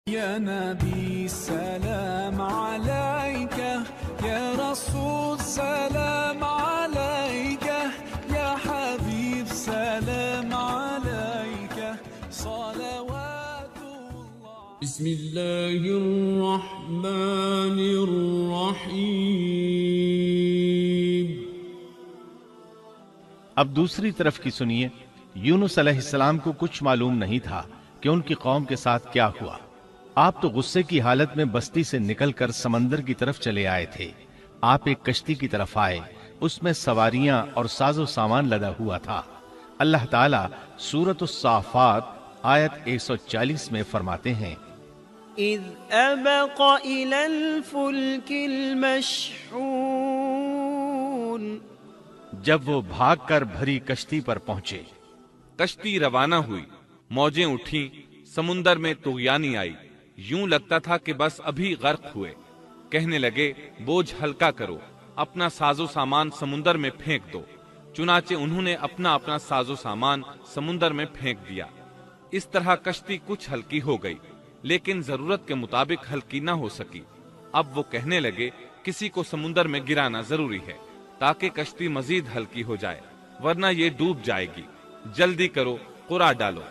يا نبي سلام عليك يا رسول سلام عليك يا حبيب سلام عليك صلوات الله. بسم الله الرحمن الرحیم. اب دوسری طرف کی سنیے. یونس علیہ السلام کو کچھ معلوم نہیں تھا کہ ان کی قوم کے ساتھ کیا ہوا. آپ تو غصے کی حالت میں بستی سے نکل کر سمندر کی طرف چلے آئے تھے. آپ ایک کشتی کی طرف آئے، اس میں سواریاں اور ساز و سامان لدا ہوا تھا. اللہ تعالیٰ سورۃ الصافات آیت 140 میں فرماتے ہیں: اذ ابق الى الفلك المشحون. جب وہ بھاگ کر بھری کشتی پر پہنچے. کشتی روانہ ہوئی، موجیں اٹھیں، سمندر میں طغیانی آئی، یوں لگتا تھا کہ بس ابھی غرق ہوئے. کہنے لگے بوجھ ہلکا کرو، اپنا ساز و سامان سمندر میں پھینک دو. چنانچہ انہوں نے اپنا ساز و سامان سمندر میں پھینک دیا. اس طرح کشتی کچھ ہلکی ہو گئی، لیکن ضرورت کے مطابق ہلکی نہ ہو سکی. اب وہ کہنے لگے کسی کو سمندر میں گرانا ضروری ہے تاکہ کشتی مزید ہلکی ہو جائے، ورنہ یہ ڈوب جائے گی. جلدی کرو، قرع ڈالو.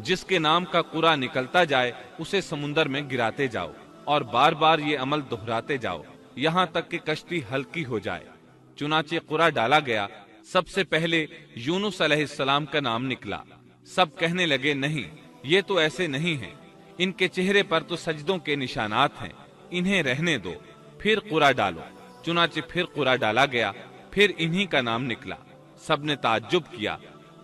جس کے نام کا قرع نکلتا جائے اسے سمندر میں گراتے جاؤ اور بار بار یہ عمل دہراتے جاؤ یہاں تک کہ کشتی ہلکی ہو جائے. چنانچہ قرع ڈالا گیا. سب سے پہلے یونس علیہ السلام کا نام نکلا. سب کہنے لگے نہیں، یہ تو ایسے نہیں ہیں، ان کے چہرے پر تو سجدوں کے نشانات ہیں، انہیں رہنے دو. پھر قرع ڈالو. چنانچہ پھر قرع ڈالا گیا. پھر انہی کا نام نکلا. سب نے تعجب کیا.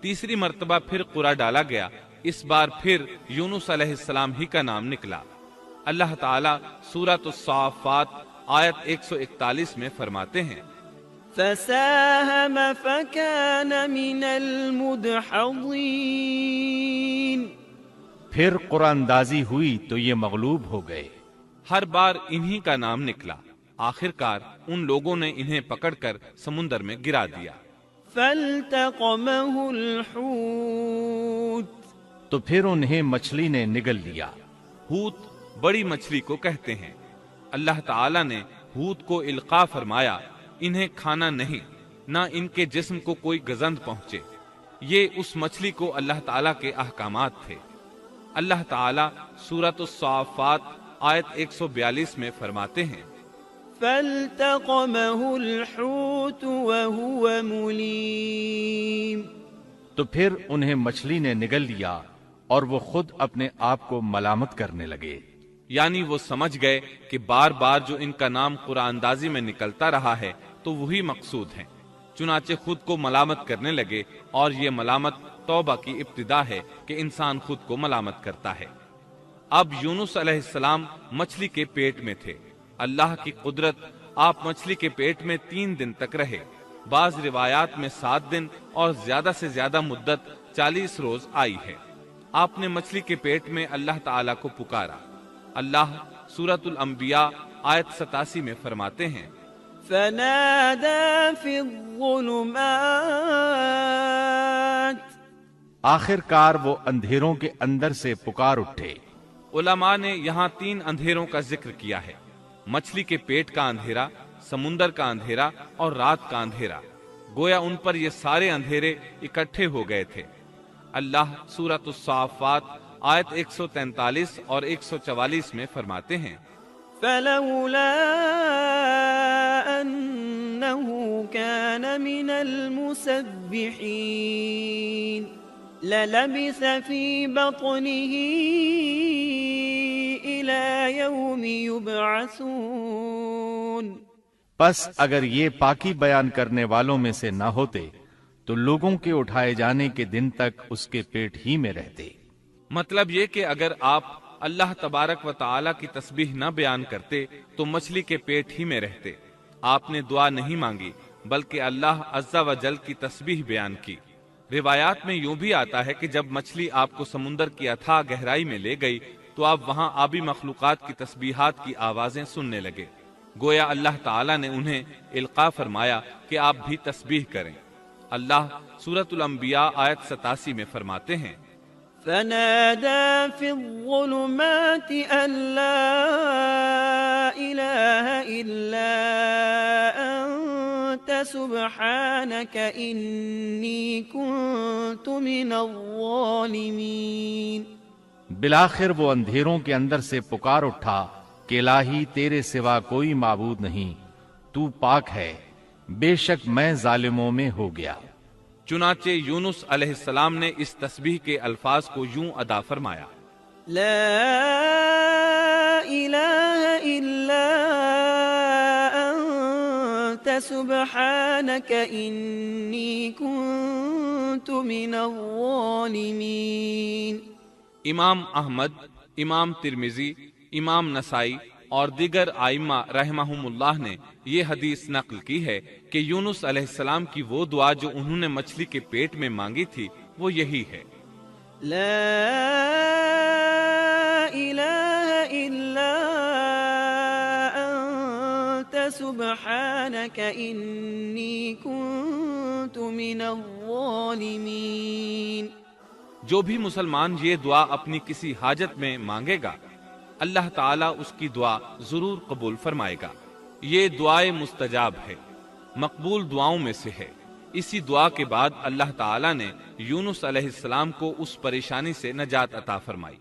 تیسری مرتبہ پھر قرع ڈالا گیا. اس بار پھر یونس علیہ السلام ہی کا نام نکلا. اللہ تعالیٰ سورۃ الصافات آیت 141 میں فرماتے ہیں: فساهم فكان من المدحضين. پھر قرآن اندازی ہوئی تو یہ مغلوب ہو گئے. ہر بار انہی کا نام نکلا. آخر کار ان لوگوں نے انہیں پکڑ کر سمندر میں گرا دیا. فالتقمه الحوت. تو پھر انہیں مچھلی نے نگل لیا. حوت بڑی مچھلی کو کہتے ہیں. اللہ تعالیٰ نے حوت کو القاء فرمایا، انہیں کھانا نہیں، نہ ان کے جسم کو کوئی گزند پہنچے. یہ اس مچھلی کو اللہ تعالیٰ کے احکامات تھے. اللہ تعالیٰ سورۃ الصافات آیت 142 میں فرماتے ہیں: فالتقمه الحوت وهو مليم. تو پھر انہیں مچھلی نے نگل لیا اور وہ خود اپنے آپ کو ملامت کرنے لگے. یعنی وہ سمجھ گئے کہ بار بار جو ان کا نام قرآن اندازی میں نکلتا رہا ہے تو وہی مقصود ہیں. چنانچہ خود کو ملامت کرنے لگے، اور یہ ملامت توبہ کی ابتدا ہے کہ انسان خود کو ملامت کرتا ہے. اب یونس علیہ السلام مچھلی کے پیٹ میں تھے. اللہ کی قدرت، آپ مچھلی کے پیٹ میں 3 دن تک رہے. بعض روایات میں 7 دن اور زیادہ سے زیادہ مدت 40 روز آئی ہے. آپ نے مچھلی کے پیٹ میں اللہ تعالیٰ کو پکارا. اللہ سورۃ الانبیاء آیت 87 میں فرماتے ہیں: فنادى في الظلمات. آخر کار وہ اندھیروں کے اندر سے پکار اٹھے. علماء نے یہاں 3 اندھیروں کا ذکر کیا ہے: مچھلی کے پیٹ کا اندھیرا، سمندر کا اندھیرا اور رات کا اندھیرا. گویا ان پر یہ سارے اندھیرے اکٹھے ہو گئے تھے. اللہ سورۃ الصافات آیت 143 اور 144 میں فرماتے ہیں: فلولا انه كان من المسبحين للبث في بطنه الى يوم يبعثون. پس اگر یہ پاکی بیان کرنے والوں میں سے نہ ہوتے تو لوگوں کے اٹھائے جانے کے دن تک اس کے پیٹ ہی میں رہتے. مطلب یہ کہ اگر آپ اللہ تبارک و تعالی کی تسبیح نہ بیان کرتے تو مچھلی کے پیٹ ہی میں رہتے. آپ نے دعا نہیں مانگی بلکہ اللہ عز و جل کی تسبیح بیان کی. روایات میں یوں بھی آتا ہے کہ جب مچھلی آپ کو سمندر کی اتھاہ گہرائی میں لے گئی تو آپ وہاں آبی مخلوقات کی تسبیحات کی آوازیں سننے لگے. گویا اللہ تعالیٰ نے انہیں القاء فرمایا کہ آپ بھی تسبیح کریں. اللہ سورۃ الانبیاء آیت 87 میں فرماتے ہیں: فنادى في الظلمات أن لا إله إلا أنت سبحانك إني كنت من الظالمين. بالآخر وہ اندھیروں کے اندر سے پکار اٹھا کہ الہی تیرے سوا کوئی معبود نہیں، تو پاک ہے، بے شک میں ظالموں میں ہو گیا. چنانچہ یونس علیہ السلام نے اس تسبیح کے الفاظ کو یوں ادا فرمایا: لا إله إلا أنت سبحانك إني كنت من الظالمين. امام احمد، امام ترمذی، امام نسائی اور دیگر ائمہ رحمہم اللہ نے یہ حدیث نقل کی ہے کہ یونس علیہ السلام کی وہ دعا جو انہوں نے مچھلی کے پیٹ میں مانگی تھی وہ یہی ہے: لا إله إلا أنت سبحانك إني كنت من الظالمين. جو بھی مسلمان یہ دعا اپنی کسی حاجت میں مانگے گا اللہ تعالیٰ اس کی دعا ضرور قبول فرمائے گا. یہ دعائے مستجاب ہے، مقبول دعاؤں میں سے ہے. اسی دعا کے بعد اللہ تعالیٰ نے یونس علیہ السلام کو اس پریشانی سے نجات عطا فرمائی.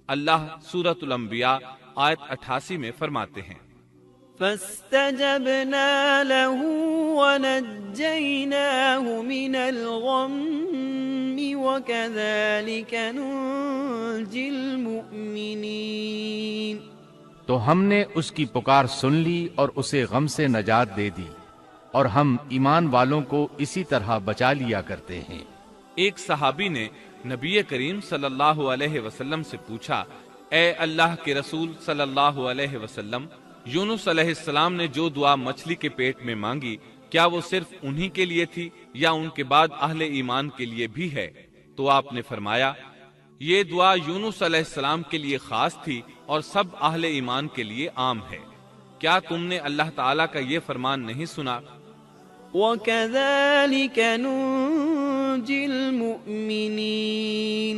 اللہ سورۃ الانبیاء آیت 88 میں فرماتے ہیں: فاستجبنا له ونجيناه من الغم وكذلك ننجي المؤمنين. تو ہم نے اس کی پکار سن لی اور اسے غم سے نجات دے دی، اور ہم ایمان والوں کو اسی طرح بچا لیا کرتے ہیں. ایک صحابی نے نبی کریم صلی اللہ علیہ وسلم سے پوچھا: اے اللہ کے رسول صلی اللہ علیہ وسلم، یونس علیہ السلام نے جو دعا مچھلی کے پیٹ میں مانگی کیا وہ صرف انہی کے لیے تھی یا ان کے بعد اہل ایمان کے لیے بھی ہے؟ تو آپ نے فرمایا: یہ دعا یونس علیہ السلام کے لیے خاص تھی اور سب اہل ایمان کے لیے عام ہے. کیا تم نے اللہ تعالیٰ کا یہ فرمان نہیں سنا؟ وَكَذَلِكَ نُنْجِي الْمُؤْمِنِينَ.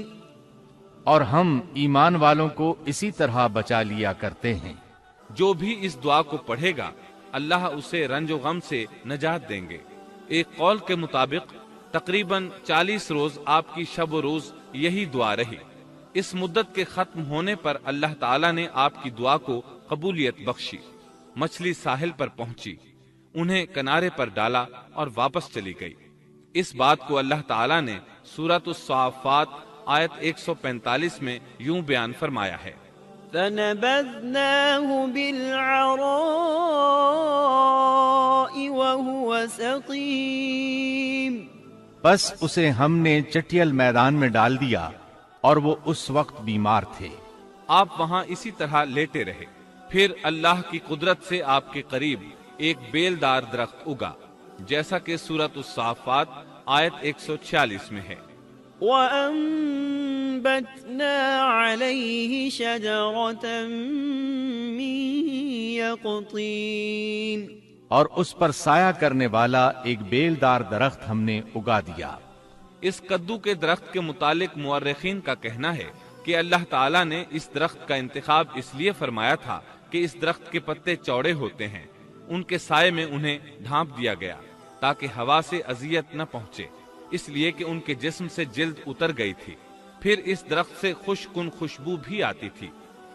اور ہم ایمان والوں کو اسی طرح بچا لیا کرتے ہیں. جو بھی اس دعا کو پڑھے گا اللہ اسے رنج و غم سے نجات دیں گے. ایک قول کے مطابق تقریباً 40 روز آپ کی شب و روز یہی دعا رہی. اس مدت کے ختم ہونے پر اللہ تعالیٰ نے آپ کی دعا کو قبولیت بخشی. مچھلی ساحل پر پہنچی، انہیں کنارے پر ڈالا اور واپس چلی گئی. اس بات کو اللہ تعالیٰ نے سورۃ الصافات آیت 145 میں یوں بیان فرمایا ہے: فَنَبَذْنَاهُ بِالْعَرَاءِ وَهُوَ سَقِيمٌ. بس اسے ہم نے چٹیل میدان میں ڈال دیا اور وہ اس وقت بیمار تھے. آپ وہاں اسی طرح لیٹے رہے. پھر اللہ کی قدرت سے آپ کے قریب ایک بیل دار درخت اگا، جیسا کہ سورۃ الصافات آیت 146 میں ہے: وَأَنبَتْنَا عَلَيْهِ شَجَرَةً مِّن يَقْطِينٍ. اور اس پر سایہ کرنے والا ایک بیل دار درخت ہم نے اگا دیا. اس کدو کے درخت کے متعلق مورخین کا کہنا ہے کہ اللہ تعالیٰ نے اس درخت کا انتخاب اس لیے فرمایا تھا کہ اس درخت کے پتے چوڑے ہوتے ہیں، ان کے سائے میں انہیں ڈھانپ دیا گیا تاکہ ہوا سے اذیت نہ پہنچے، اس لیے کہ ان کے جسم سے جلد اتر گئی تھی. پھر اس درخت سے خوشکن خوشبو بھی آتی تھی،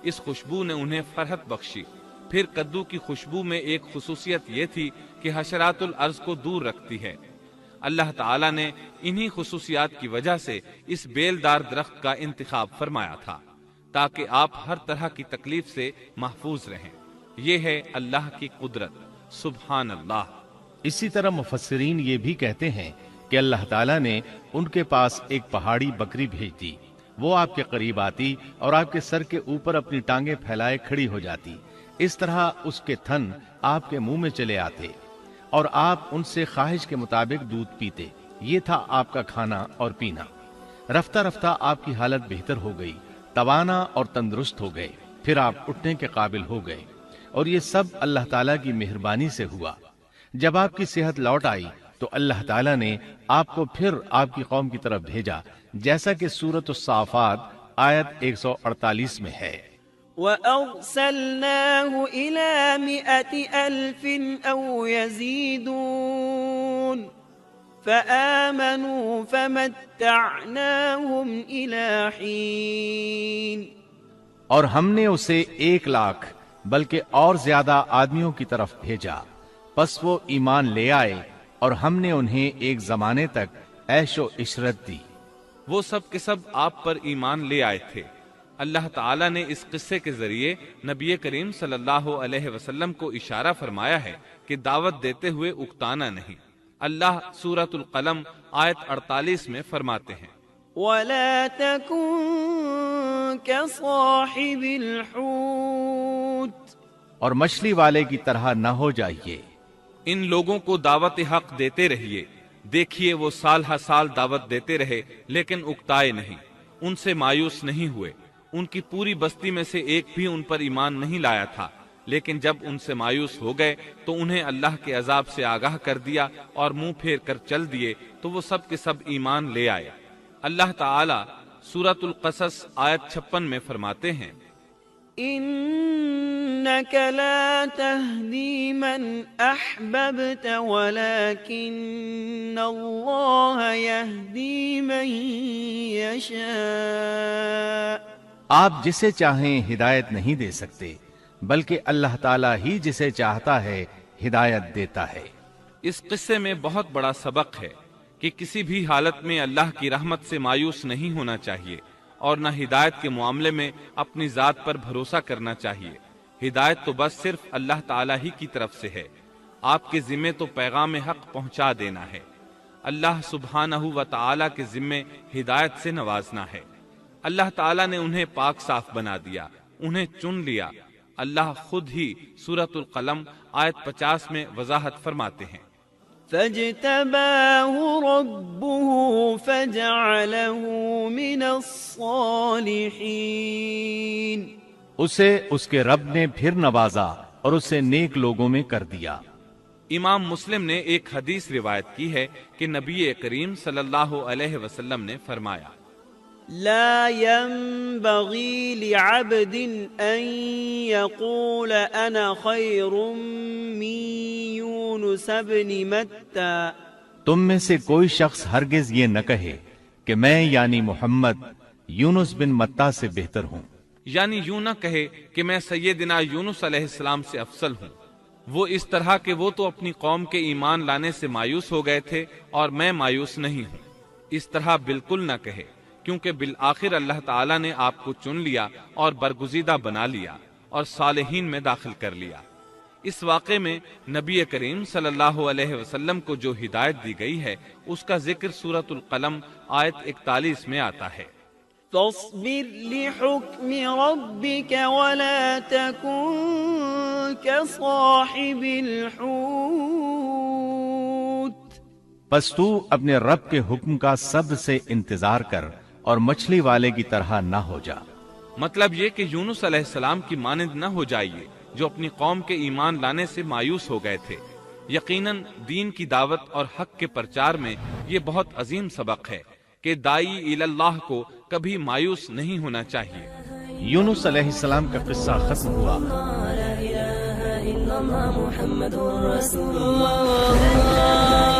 اس خوشبو نے انہیں فرحت بخشی. پھر کدو کی خوشبو میں ایک خصوصیت یہ تھی کہ حشرات الارض کو دور رکھتی ہے. اللہ تعالیٰ نے انہی خصوصیات کی وجہ سے اس بیل دار درخت کا انتخاب فرمایا تھا تاکہ آپ ہر طرح کی تکلیف سے محفوظ رہیں. یہ ہے اللہ کی قدرت. سبحان اللہ. اسی طرح مفسرین یہ بھی کہتے ہیں کہ اللہ تعالیٰ نے ان کے پاس ایک پہاڑی بکری بھیج دی. وہ آپ کے قریب آتی اور آپ کے سر کے اوپر اپنی ٹانگیں پھیلائے کھڑی ہو جاتی. اس طرح اس کے تھن آپ کے منہ میں چلے آتے اور آپ ان سے خواہش کے مطابق دودھ پیتے. یہ تھا آپ کا کھانا اور پینا. رفتہ رفتہ آپ کی حالت بہتر ہو گئی، توانا اور تندرست ہو گئے. پھر آپ اٹھنے کے قابل ہو گئے، اور یہ سب اللہ تعالیٰ کی مہربانی سے ہوا. جب آپ کی صحت لوٹ آئی تو اللہ تعالیٰ نے آپ کو پھر آپ کی قوم کی طرف بھیجا، جیسا کہ سورۃ الصافات آیت 148 میں ہے۔ وَأَرْسَلْنَاهُ إِلَى 100,000 أَوْ يَزِيدُونَ فَآمَنُوا فَمَتَّعْنَاهُمْ إِلَى حِينٍ۔ اور ہم نے اسے 1,00,000 بلکہ اور زیادہ آدمیوں کی طرف بھیجا، پس وہ ایمان لے آئے اور ہم نے انہیں ایک زمانے تک عیش و عشرت دی۔ وہ سب کے سب آپ پر ایمان لے آئے تھے۔ اللہ تعالیٰ نے اس قصے کے ذریعے نبی کریم صلی اللہ علیہ وسلم کو اشارہ فرمایا ہے کہ دعوت دیتے ہوئے اکتانا نہیں۔ اللہ سورۃ القلم آیت 48 میں فرماتے ہیں، وَلَا تَكُن كَصَاحِبِ الْحُوتِ، اور مچھلی والے کی طرح نہ ہو جائیے۔ ان لوگوں کو دعوت حق دیتے رہیے۔ دیکھیے وہ سال ہر سال دعوت دیتے رہے لیکن اکتائے نہیں، ان سے مایوس نہیں ہوئے۔ ان کی پوری بستی میں سے ایک بھی ان پر ایمان نہیں لایا تھا، لیکن جب ان سے مایوس ہو گئے تو انہیں اللہ کے عذاب سے آگاہ کر دیا اور منہ پھیر کر چل دیے تو وہ سب کے سب ایمان لے آئے۔ اللہ تعالی سورۃ القصص آیت 56 میں فرماتے ہیں، إنك لا تهدي من أحببت ولكن الله يهدي من يشاء۔ آپ جسے چاہیں ہدایت نہیں دے سکتے، بلکہ اللہ تعالیٰ ہی جسے چاہتا ہے ہدایت دیتا ہے۔ اس قصے میں بہت بڑا سبق ہے کہ کسی بھی حالت میں اللہ کی رحمت سے مایوس نہیں ہونا چاہیے اور نہ ہدایت کے معاملے میں اپنی ذات پر بھروسہ کرنا چاہیے۔ ہدایت تو بس صرف اللہ تعالیٰ ہی کی طرف سے ہے۔ آپ کے ذمے تو پیغام حق پہنچا دینا ہے۔ اللہ سبحانہ و تعالیٰ کے ذمے ہدایت سے نوازنا ہے۔ اللہ تعالیٰ نے انہیں پاک صاف بنا دیا، انہیں چن لیا۔ اللہ خود ہی سورۃ القلم آیت 50 میں وضاحت فرماتے ہیں، فاجتباه ربه فجعله من الصالحين۔ اسے اس کے رب نے پھر نوازا اور اسے نیک لوگوں میں کر دیا۔ امام مسلم نے ایک حدیث روایت کی ہے کہ نبی کریم صلی اللہ علیہ وسلم نے فرمایا، لا ينبغي لعبد ان يقول انا خير من يونس بن متى۔ تم میں سے کوئی شخص ہرگز یہ نہ کہے کہ میں یعنی محمد یونس بن متی سے بہتر ہوں، یعنی یوں نہ کہے کہ میں سیدنا یونس علیہ السلام سے افضل ہوں۔ وہ اس طرح کہ وہ تو اپنی قوم کے ایمان لانے سے مایوس ہو گئے تھے اور میں مایوس نہیں ہوں، اس طرح بالکل نہ کہے، کیونکہ بالآخر اللہ تعالیٰ نے آپ کو چن لیا اور برگزیدہ بنا لیا اور صالحین میں داخل کر لیا۔ اس واقعے میں نبی کریم صلی اللہ علیہ وسلم کو جو ہدایت دی گئی ہے اس کا ذکر سورۃ القلم آیت 41 میں آتا ہے، فاصبر لحكم ربك ولا تكن كصاحب الحوت۔ پس تو اپنے رب کے حکم کا صبر سے انتظار کر اور مچھلی والے کی طرح نہ ہو جا۔ مطلب یہ کہ یونس علیہ السلام کی مانند نہ ہو جائیے جو اپنی قوم کے ایمان لانے سے مایوس ہو گئے تھے۔ یقیناً دین کی دعوت اور حق کے پرچار میں یہ بہت عظیم سبق ہے کہ دائی اللہ کو کبھی مایوس نہیں ہونا چاہیے۔ یونس علیہ السلام کا قصہ ختم ہوا۔ محمد رسول اللہ